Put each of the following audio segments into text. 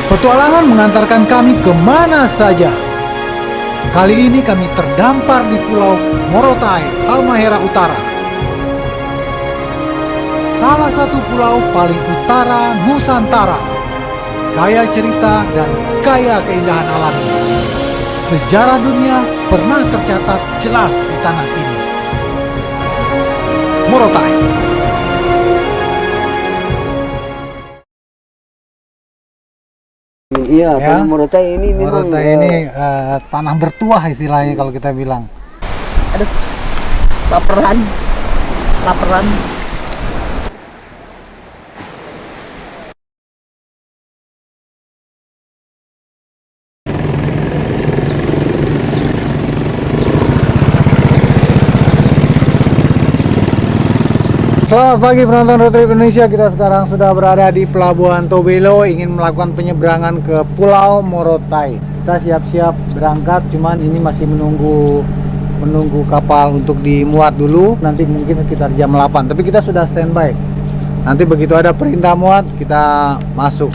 Petualangan mengantarkan kami kemana saja. Kali ini kami terdampar di Pulau Morotai, Halmahera Utara. Salah satu pulau paling utara Nusantara. Kaya cerita dan kaya keindahan alamnya. Sejarah dunia pernah tercatat jelas di tanah ini. Morotai. Iya, Ya, kalau Morotai ini memang Morotai ini tanah bertuah istilahnya kalau kita bilang. Aduh, laparan. Selamat pagi penonton Road Trip Indonesia. Kita sekarang sudah berada di Pelabuhan Tobelo, ingin melakukan penyeberangan ke Pulau Morotai. Kita siap-siap berangkat, cuman ini masih menunggu kapal untuk dimuat dulu. Nanti mungkin sekitar jam 8. Tapi kita sudah standby. Nanti begitu ada perintah muat, kita masuk.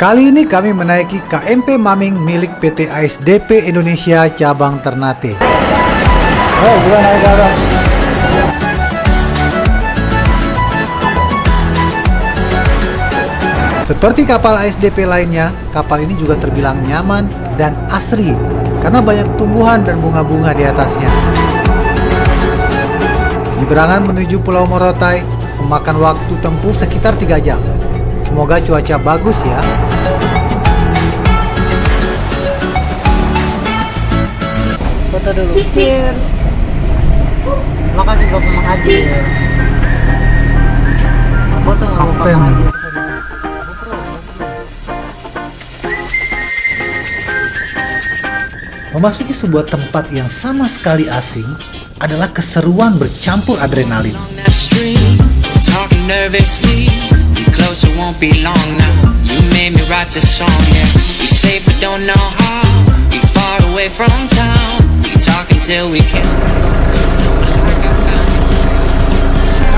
Kali ini kami menaiki KMP Maming milik PT ASDP Indonesia cabang Ternate. Oh, kita naik ke atas. Seperti kapal ASDP lainnya, kapal ini juga terbilang nyaman dan asri karena banyak tumbuhan dan bunga-bunga di atasnya. Penyeberangan menuju Pulau Morotai memakan waktu tempuh sekitar 3 jam. Semoga cuaca bagus ya. Foto dulu. Cheers. Makasih Bapak Mahaji. Foto sama Bapak Kapten. Mahaji. Memasuki sebuah tempat yang sama sekali asing adalah keseruan bercampur adrenalin. Talking nervously, we closer won't be long now. You made me write this song, yeah. We safe but don't know how. We far away from town. We talk until we can.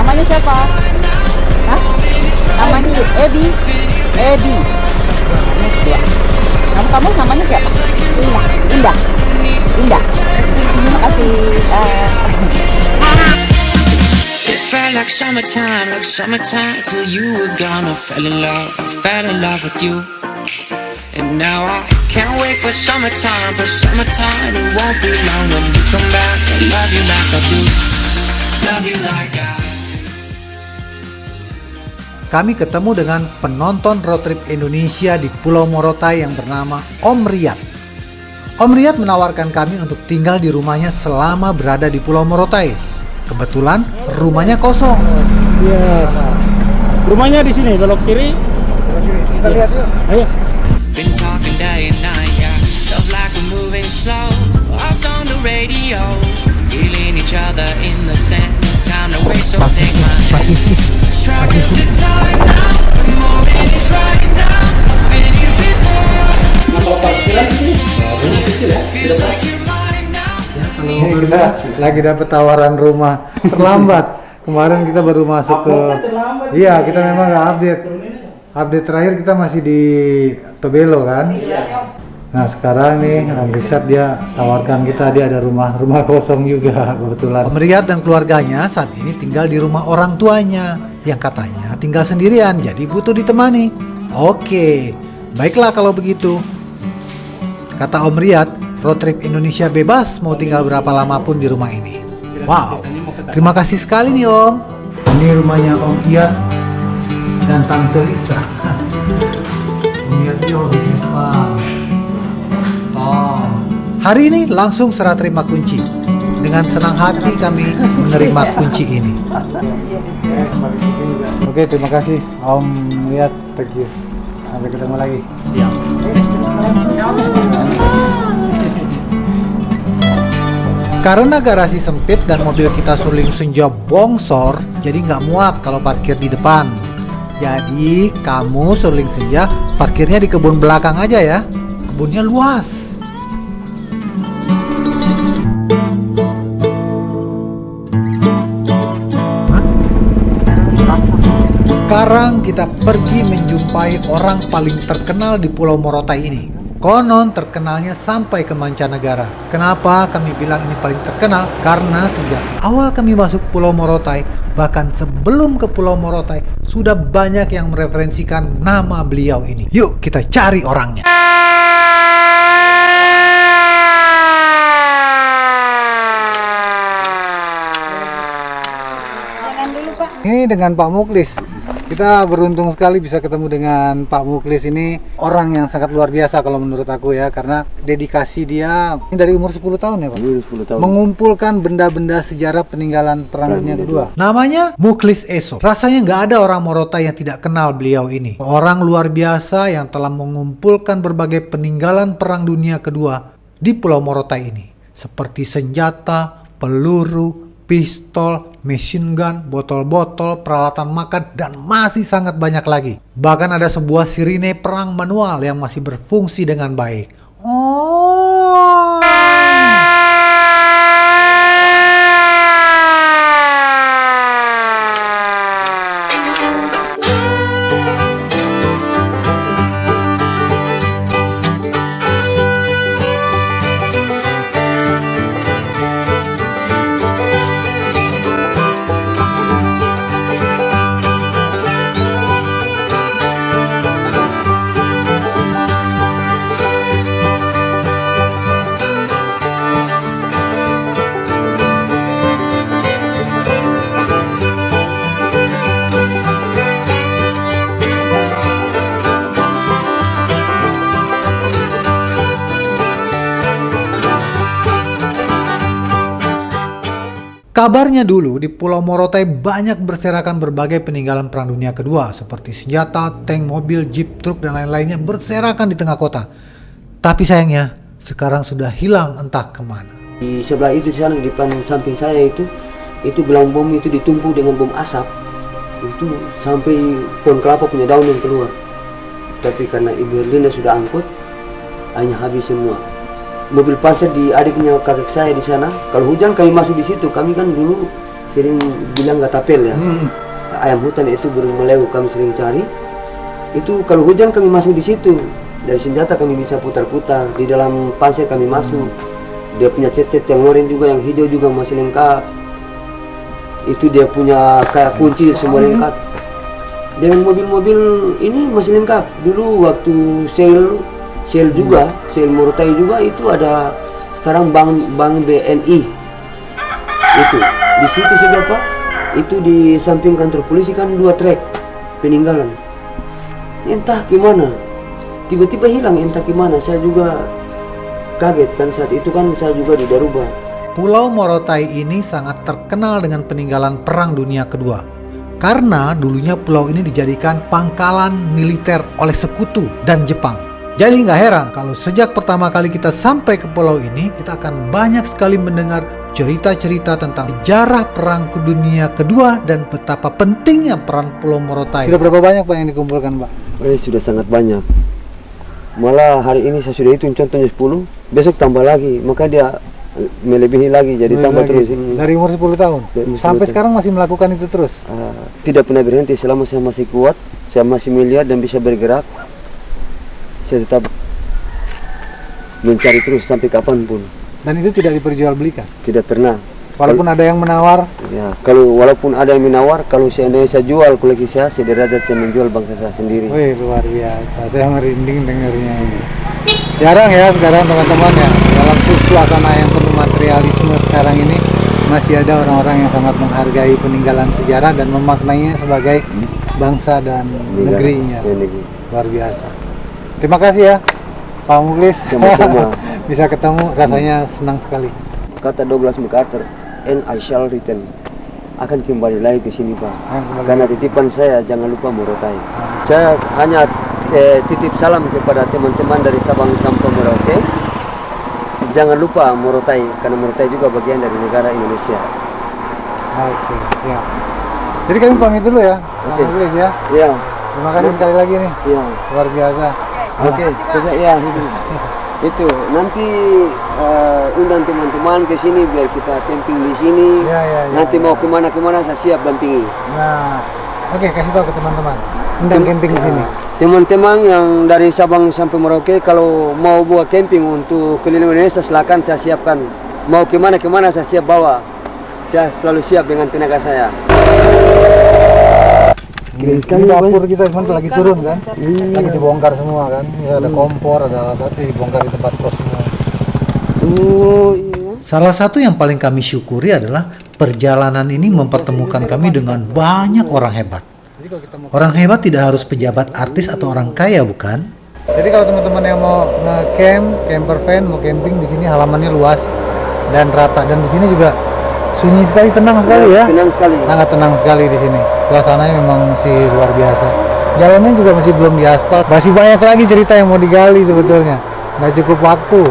Namanya siapa? Hah? Namanya Ebi. Ebi. Ya. Kamu namanya siapa? Indah. Terima kasih. It felt like summertime till you were gone. I fell in love with you. And now I can't wait for summertime. It won't be long when you come back. I love you like I do. Love you like I do. Kami ketemu dengan penonton road trip Indonesia di Pulau Morotai yang bernama Om Riyad. Om Riyad menawarkan kami untuk tinggal di rumahnya selama berada di Pulau Morotai. Kebetulan rumahnya kosong. Iya. Rumahnya di sini, belok kiri. Kita lihat yuk. Ayo. Been talking day and night, yeah. Love like we're moving slow. Us on the radio, feeling each other in the sand. Time to waste, so take my hand. Strike up the time now. The moment is right now. I've been here before. Feels like you're mine now. Ini kita lagi dapat tawaran rumah terlambat. Kemarin kita baru masuk ke. Iya, kita memang nggak update. Update terakhir kita masih di Tobelo kan. Nah sekarang nih Om Riyad dia tawarkan kita, dia ada rumah kosong juga kebetulan. Om Riyad dan keluarganya saat ini tinggal di rumah orang tuanya yang katanya tinggal sendirian, jadi butuh ditemani. Oke, baiklah kalau begitu. Kata Om Riyad, road trip Indonesia bebas mau tinggal berapa lama pun di rumah ini. Wow, terima kasih sekali nih Om. Ini rumahnya Om Riyad dan Tante Lisa. Om Riyad dia hobinya spa. Hari ini langsung serah terima kunci. Dengan senang hati kami menerima kunci ini. Oke, terima kasih Om Riyad. Thank you. Sampai ketemu lagi. Siap. Karena garasi sempit dan mobil kita suling senja bongsor, jadi nggak muat kalau parkir di depan. Jadi kamu suling senja parkirnya di kebun belakang aja ya. Kebunnya luas. Sekarang kita pergi menjumpai orang paling terkenal di Pulau Morotai ini. Konon terkenalnya sampai ke mancanegara. Kenapa kami bilang ini paling terkenal? Karena sejak awal kami masuk Pulau Morotai, bahkan sebelum ke Pulau Morotai, sudah banyak yang mereferensikan nama beliau ini. Yuk kita cari orangnya. Jangan dulu Pak. Ini dengan Pak Muklis. Kita beruntung sekali bisa ketemu dengan Pak Muklis ini. Orang yang sangat luar biasa kalau menurut aku ya. Karena dedikasi dia ini dari umur 10 tahun ya Pak? 10 tahun. Mengumpulkan benda-benda sejarah peninggalan Perang Dunia Kedua. Namanya Muklis Eso. Rasanya nggak ada orang Morotai yang tidak kenal beliau ini. Orang luar biasa yang telah mengumpulkan berbagai peninggalan Perang Dunia Kedua di Pulau Morotai ini. Seperti senjata, peluru, pistol, machine gun, botol-botol, peralatan makan, dan masih sangat banyak lagi. Bahkan ada sebuah sirine perang manual yang masih berfungsi dengan baik. Oh. Kabarnya dulu di Pulau Morotai banyak berserakan berbagai peninggalan Perang Dunia Kedua seperti senjata, tank, mobil, jeep, truk, dan lain-lainnya berserakan di tengah kota. Tapi sayangnya sekarang sudah hilang entah kemana. Di sebelah itu, di sana di depan samping saya itu gelang bom itu ditumpuk dengan bom asap. Itu sampai pohon kelapa punya daun yang keluar. Tapi karena Ibu Erlinda sudah angkut, hanya habis semua. Mobil panser di adiknya kakek saya di sana. Kalau hujan kami masuk di situ. Kami kan dulu sering bilang gak tapel ya. Ayam hutan itu burung meleu kami sering cari. Itu kalau hujan kami masuk di situ. Dari senjata kami bisa putar-putar. Di dalam panser kami masuk. Dia punya cet-cet yang oranye juga, yang hijau juga masih lengkap. Itu dia punya kayak kunci semua lengkap. Dengan mobil-mobil ini masih lengkap. Dulu waktu sel juga, sel Morotai juga itu ada sekarang bank BNI. Itu di situ saja Pak. Itu di samping kantor polisi kan 2 trek peninggalan. Entah gimana, tiba-tiba hilang entah gimana. Saya juga kaget kan saat itu kan saya juga di Daruba. Pulau Morotai ini sangat terkenal dengan peninggalan Perang Dunia Kedua. Karena dulunya pulau ini dijadikan pangkalan militer oleh Sekutu dan Jepang. Jadi nggak heran kalau sejak pertama kali kita sampai ke pulau ini, kita akan banyak sekali mendengar cerita-cerita tentang sejarah Perang Dunia Kedua dan betapa pentingnya peran Pulau Morotai. Sudah berapa banyak Pak yang dikumpulkan Pak? Sudah sangat banyak. Malah hari ini saya sudah hitung contohnya 10, besok tambah lagi, maka dia melebihi lagi, jadi tambah terus. Dari umur 10 tahun? Sampai sekarang masih melakukan itu terus? Tidak pernah berhenti selama saya masih kuat, saya masih melihat dan bisa bergerak. Saya tetap mencari terus sampai kapanpun. Dan itu tidak diperjualbelikan? Tidak pernah. Walaupun ada yang menawar? Ya, walaupun ada yang menawar, kalau seandainya saya jual koleksi saya derajat saya menjual bangsa saya sendiri. Wih, luar biasa. Saya merinding dengarnya ini. Jarang ya sekarang teman-teman ya, dalam suasana yang penuh materialisme sekarang ini, masih ada orang-orang yang sangat menghargai peninggalan sejarah dan memaknainya sebagai bangsa dan negerinya. Luar biasa. Terima kasih ya Pak Muklis. Sama-sama. Bisa ketemu, rasanya senang sekali. Kata Douglas MacArthur, "And I shall return." Akan kembali lagi ke sini Pak. Karena titipan saya jangan lupa Morotai. Saya hanya titip salam kepada teman-teman dari Sabang sampai Merauke. Jangan lupa Morotai, karena Morotai juga bagian dari negara Indonesia. Oke, ya. Jadi kami pamit dulu ya, Pak Muklis ya. Iya. Terima kasih sekali lagi nih. Iya. Luar biasa. Oke, ya itu nanti undang teman-teman ke sini biar kita camping di sini. Ya. Nanti mau kemana-kemana saya siap dampingi. Nah, Oke, kasih tahu ke teman-teman. Undang camping di sini. Teman-teman yang dari Sabang sampai Merauke kalau mau buat camping untuk keliling Indonesia silakan, saya siapkan. Mau kemana saya siap bawa. Saya selalu siap dengan tenaga saya. Ini dapur kita cuma lagi turun kan, lagi dibongkar semua kan. Ya, ada kompor, ada alat dibongkar di tempat kos semua. Salah satu yang paling kami syukuri adalah perjalanan ini mempertemukan kami dengan banyak orang hebat. Orang hebat tidak harus pejabat, artis, atau orang kaya, bukan? Jadi kalau teman-teman yang mau nge-camp, camper van, mau camping di sini halamannya luas dan rata, dan di sini juga sunyi sekali, tenang sekali ya. Tenang sekali. Sangat tenang sekali di sini. Suasananya memang masih luar biasa. Jalannya juga masih belum diaspal. Masih banyak lagi cerita yang mau digali sebetulnya. Nggak cukup waktu.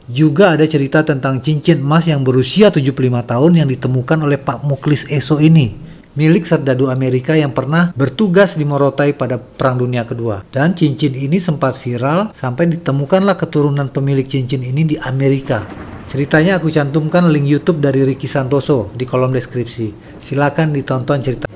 Juga ada cerita tentang cincin emas yang berusia 75 tahun yang ditemukan oleh Pak Muklis Eso ini, milik serdadu Amerika yang pernah bertugas di Morotai pada Perang Dunia Kedua. Dan cincin ini sempat viral sampai ditemukanlah keturunan pemilik cincin ini di Amerika. Ceritanya aku cantumkan link YouTube dari Ricky Santoso di kolom deskripsi. Silakan ditonton cerita.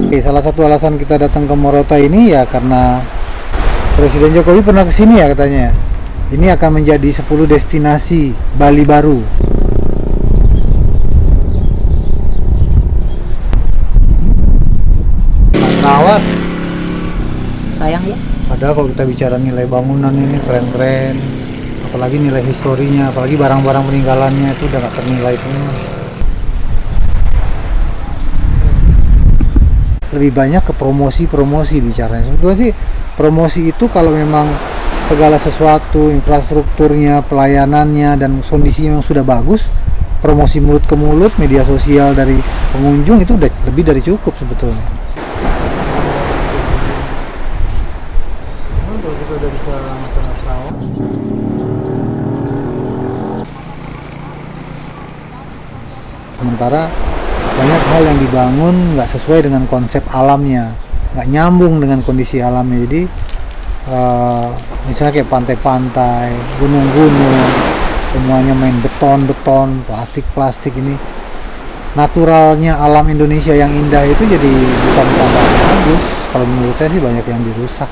Oke, salah satu alasan kita datang ke Morotai ini ya karena Presiden Jokowi pernah kesini ya katanya. Ini akan menjadi 10 destinasi Bali baru. Rawat. Sayang ya. Padahal kalau kita bicara nilai bangunan ini keren-keren, apalagi nilai historinya, apalagi barang-barang peninggalannya itu udah gak ternilai semua. Lebih banyak ke promosi bicaranya. Sebetulnya sih promosi itu kalau memang segala sesuatu, infrastrukturnya, pelayanannya, dan kondisinya memang sudah bagus, promosi mulut ke mulut, media sosial dari pengunjung itu udah lebih dari cukup sebetulnya. Sementara banyak hal yang dibangun nggak sesuai dengan konsep alamnya, nggak nyambung dengan kondisi alamnya. Jadi misalnya kayak pantai-pantai, gunung-gunung, semuanya main beton, plastik ini. Naturalnya alam Indonesia yang indah itu jadi bukan tambah bagus. Kalau menurut saya sih banyak yang dirusak.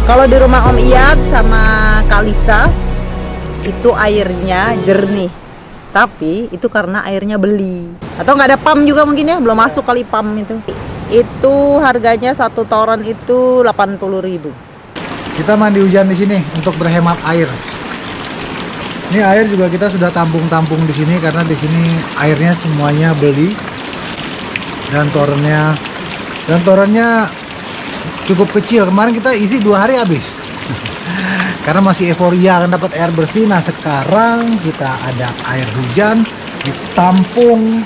Kalau di rumah Om Iyad sama Kak Lisa itu airnya jernih, tapi itu karena airnya beli atau nggak ada pam juga mungkin ya, belum masuk kali pam itu. Itu harganya 1 toren itu 80.000. Kita mandi hujan di sini untuk berhemat air. Ini air juga kita sudah tampung-tampung di sini karena di sini airnya semuanya beli dan torennya cukup kecil. Kemarin kita isi 2 hari habis karena masih euforia akan dapat air bersih. Nah sekarang kita ada air hujan ditampung.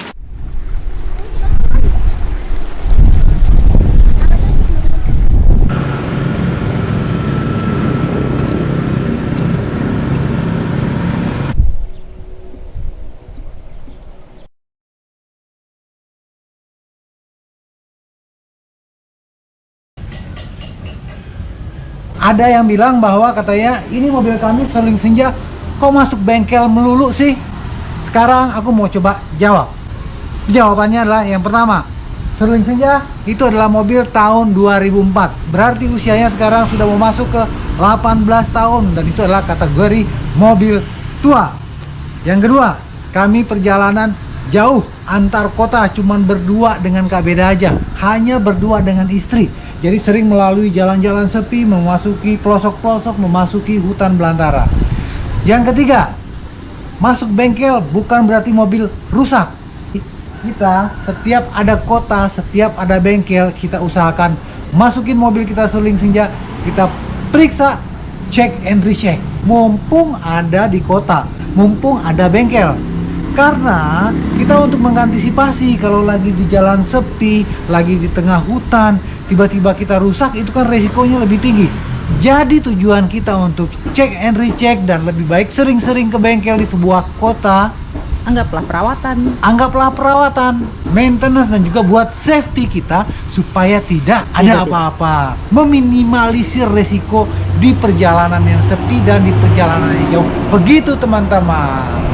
Ada yang bilang bahwa katanya ini mobil kami Sterling Senja kok masuk bengkel melulu sih. Sekarang aku mau coba jawab. Jawabannya adalah yang pertama, Sterling Senja itu adalah mobil tahun 2004. Berarti usianya sekarang sudah mau masuk ke 18 tahun dan itu adalah kategori mobil tua. Yang kedua, kami perjalanan jauh antar kota cuman berdua dengan Kak Beda aja, hanya berdua dengan istri. Jadi sering melalui jalan-jalan sepi, memasuki pelosok-pelosok, memasuki hutan belantara. Yang ketiga, masuk bengkel bukan berarti mobil rusak. Kita setiap ada kota, setiap ada bengkel, kita usahakan masukin mobil kita Sterling Senja, kita periksa, check and recheck. Mumpung ada di kota, mumpung ada bengkel. Karena kita untuk mengantisipasi kalau lagi di jalan sepi, lagi di tengah hutan, tiba-tiba kita rusak, itu kan resikonya lebih tinggi. Jadi tujuan kita untuk check and recheck dan lebih baik sering-sering ke bengkel di sebuah kota. Anggaplah perawatan. Anggaplah perawatan, maintenance dan juga buat safety kita supaya tidak ada apa-apa. Meminimalisir resiko di perjalanan yang sepi dan di perjalanan yang jauh. Begitu teman-teman.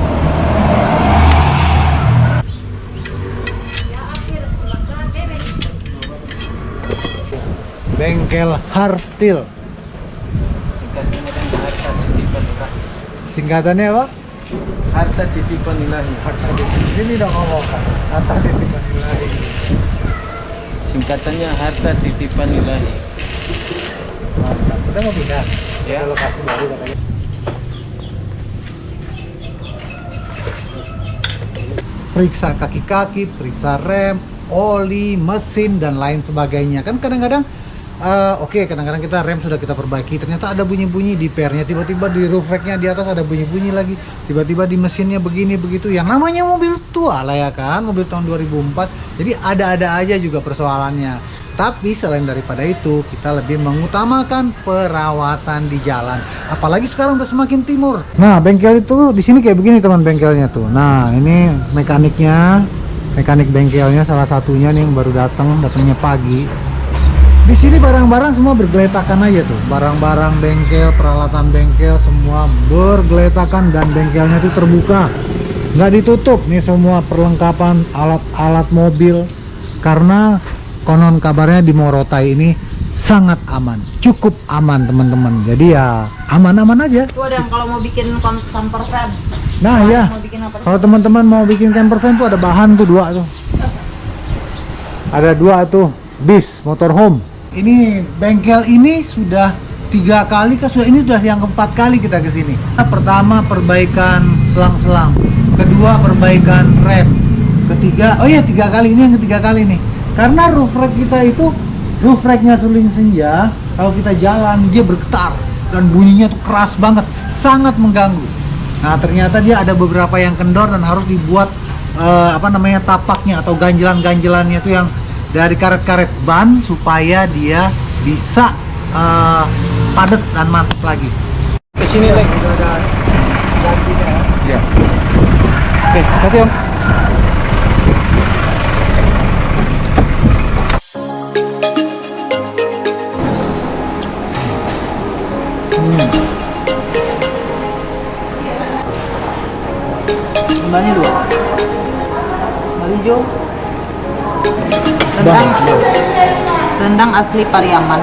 Bengkel Hartil. Singkatannya apa? Harta titipan ilahi. Ini dong ngomong. Harta titipan ilahi. Singkatannya harta titipan ilahi. Mantap. Kita mau pindah. Ya. Ada lokasi baru katanya. Periksa kaki-kaki, periksa rem, oli, mesin dan lain sebagainya. Kan kadang-kadang oke, kadang-kadang kita rem sudah kita perbaiki, ternyata ada bunyi-bunyi di pernya, tiba-tiba di roof racknya di atas ada bunyi-bunyi lagi, tiba-tiba di mesinnya begini begitu. Yang namanya mobil tua lah ya kan, mobil tahun 2004. Jadi ada-ada aja juga persoalannya. Tapi selain daripada itu, kita lebih mengutamakan perawatan di jalan. Apalagi sekarang udah semakin timur. Nah, bengkel itu di sini kayak begini teman bengkelnya tuh. Nah, ini mekaniknya, mekanik bengkelnya salah satunya nih yang baru datangnya pagi. Di sini barang-barang semua bergeletakan aja tuh, barang-barang bengkel, peralatan bengkel semua bergeletakan dan bengkelnya tuh terbuka, nggak ditutup nih semua perlengkapan alat-alat mobil. Karena konon kabarnya di Morotai ini sangat aman, cukup aman teman-teman. Jadi ya aman-aman aja. Itu ada yang kalau mau bikin camper van. Nah ya, kalau teman-teman mau bikin camper van tuh ada bahan tuh 2 tuh, ada 2 tuh bis motorhome. Ini bengkel ini sudah 3 kali, ini sudah yang keempat kali kita ke sini. Pertama perbaikan selang-selang, kedua perbaikan rem, ketiga, oh iya 3 kali, ini yang ketiga kali nih. Karena roof rack kita itu, roof racknya Sterling Senja, kalau kita jalan dia bergetar dan bunyinya tuh keras banget, sangat mengganggu. Nah ternyata dia ada beberapa yang kendor dan harus dibuat tapaknya atau ganjelan-ganjelannya itu yang dari karet-karet ban supaya dia bisa padat dan mantap lagi. Ke sini lagi. Udah ada gantinya ya. Ya. Oke, kasih Om. Kembali 2. Kembali hijau. Rendang, rendang asli Pariaman.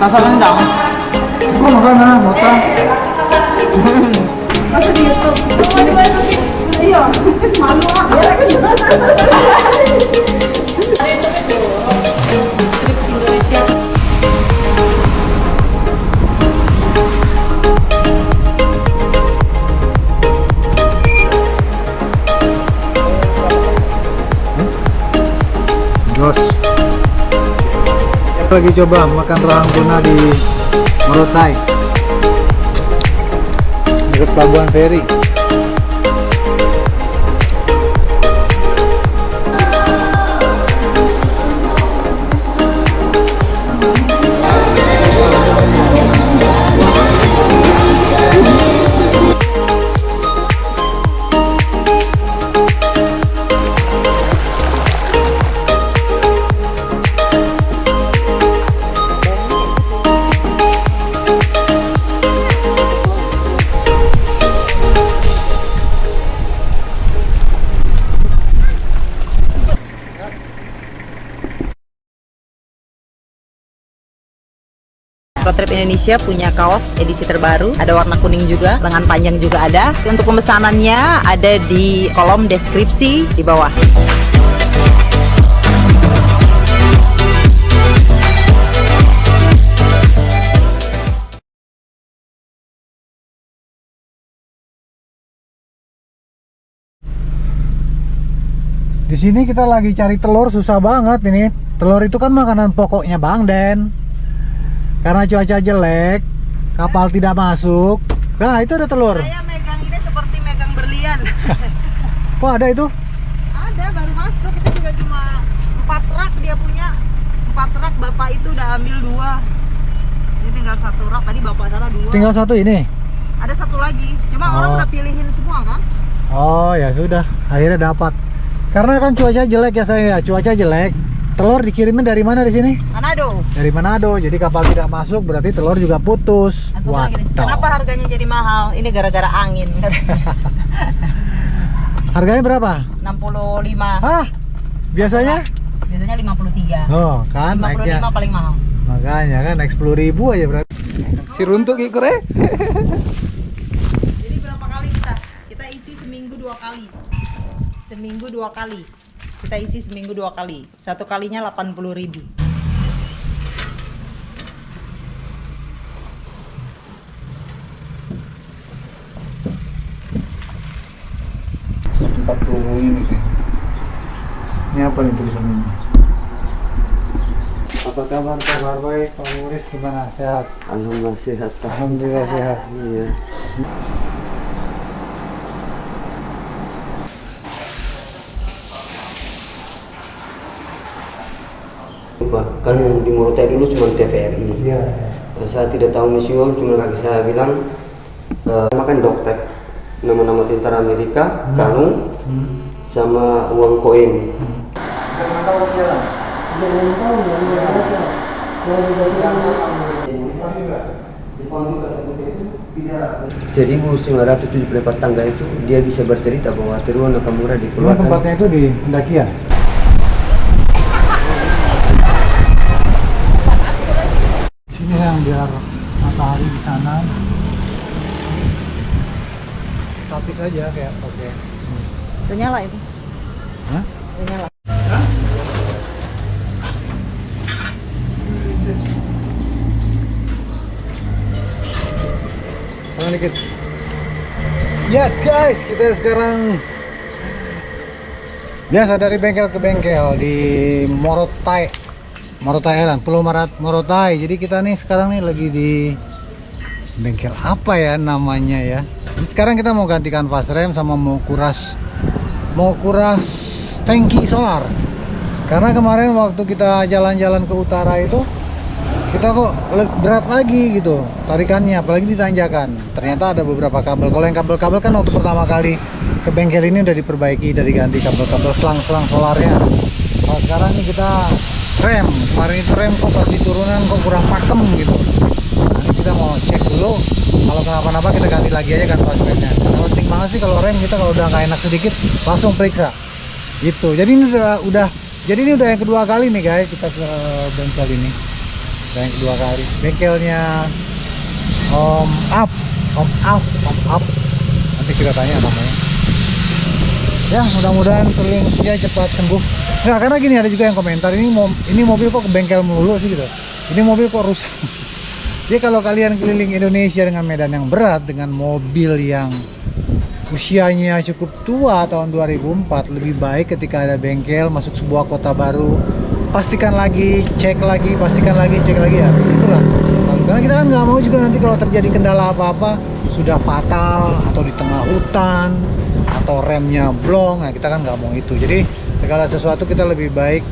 Rasa rendang. Kok makan ah, mata? Masa di YouTube? Mau dimasukin? Iya. Malu ah. Jos. Lagi coba makan rahang tuna di Morotai dekat Pelabuhan Feri. Road Trip Indonesia punya kaos edisi terbaru, ada warna kuning juga, lengan panjang juga ada. Untuk pemesanannya ada di kolom deskripsi di bawah. Di sini kita lagi cari telur, susah banget ini. Telur itu kan makanan pokoknya Bang Den. Karena cuaca jelek, kapal tidak masuk. Nah, itu ada telur. Saya megang ini seperti megang berlian. Kok ada itu? Ada, baru masuk. Itu juga cuma 4 rak dia punya. 4 rak, bapak itu udah ambil 2. Ini tinggal 1 rak, tadi bapak sana 2. Tinggal 1 ini? Ada 1 lagi. Cuma orang udah pilihin semua kan? Oh ya sudah, akhirnya dapat. Karena kan cuaca jelek ya saya, cuaca jelek. Telur dikirimin dari mana di sini? Manado. Dari Manado. Jadi kapal tidak masuk, berarti telur juga putus. Kenapa harganya jadi mahal? Ini gara-gara angin. Harganya berapa? 65. Hah? Biasanya? Biasanya 53. Oh, kan 55 naiknya. paling mahal. Makanya kan naik 10.000 aja berarti. Si runtuk ikut ya? Jadi berapa kali kita isi seminggu 2 kali. Seminggu 2 kali. Kita isi seminggu 2 kali. 1 kalinya 80.000. Ini apa nih tulisannya? Apa kabar? Kabar baik, Pak Muris gimana? Sehat? Alhamdulillah sehat. Pak. Alhamdulillah sehat. Iya. Pak, kan di Morotai dulu cuma TVRI. Iya. Saya tidak tahu misiun, cuma kaki saya bilang makan dokter, nama-nama tentara Amerika, kalung, sama uang koin. Jangan tahu jalan. Jangan tahu, Jepang juga tidak. 1974 tangga itu dia bisa bercerita bahwa Teruo Nakamura Memang dikeluarkan. tempatnya itu di pendakian. Sini yang biar matahari di sana. Statis aja kayak oke. Udah nyala itu. Hah? Udah nyala. Tangan dikit. Ya guys, kita sekarang biasa dari bengkel ke bengkel di Morotai, Morotai Island, Pulau Morotai. Jadi kita nih sekarang nih lagi di bengkel apa ya namanya ya. Sekarang kita mau ganti kanvas rem sama mau kuras tangki solar. Karena kemarin waktu kita jalan-jalan ke utara itu kita kok berat lagi gitu tarikannya, apalagi di tanjakan. Ternyata ada beberapa kabel. Kalau yang kabel-kabel kan waktu pertama kali ke bengkel ini udah diperbaiki, udah diganti kabel-kabel selang solarnya. Nah, sekarang ini kita rem. Kemarin itu rem kok pas di turunan kok kurang pakem gitu. Nanti kita mau cek dulu. Kalau kenapa-napa kita ganti lagi aja kan pas remnya. Karena penting banget sih kalau rem kita kalau udah nggak enak sedikit langsung periksa. Gitu. Jadi ini udah Jadi ini udah yang kedua kali nih guys kita ke bengkel ini. Udah yang kedua kali. Bengkelnya Om Up. Nanti kita tanya namanya. Ya mudah-mudahan kelilingnya cepat sembuh. Nggak, karena gini ada juga yang komentar ini mobil kok ke bengkel melulu sih gitu. Ini mobil kok rusak. Jadi kalau kalian keliling Indonesia dengan medan yang berat, dengan mobil yang usianya cukup tua tahun 2004, lebih baik ketika ada bengkel masuk sebuah kota baru, pastikan lagi, cek lagi, cek lagi ya. Itulah. Karena kita kan nggak mau juga nanti kalau terjadi kendala apa-apa sudah fatal atau di tengah hutan atau remnya blong, nah kita kan nggak mau itu. Jadi segala sesuatu kita lebih baik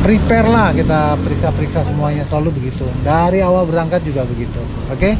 prepare lah, kita periksa-periksa semuanya, selalu begitu. Dari awal berangkat juga begitu. Oke?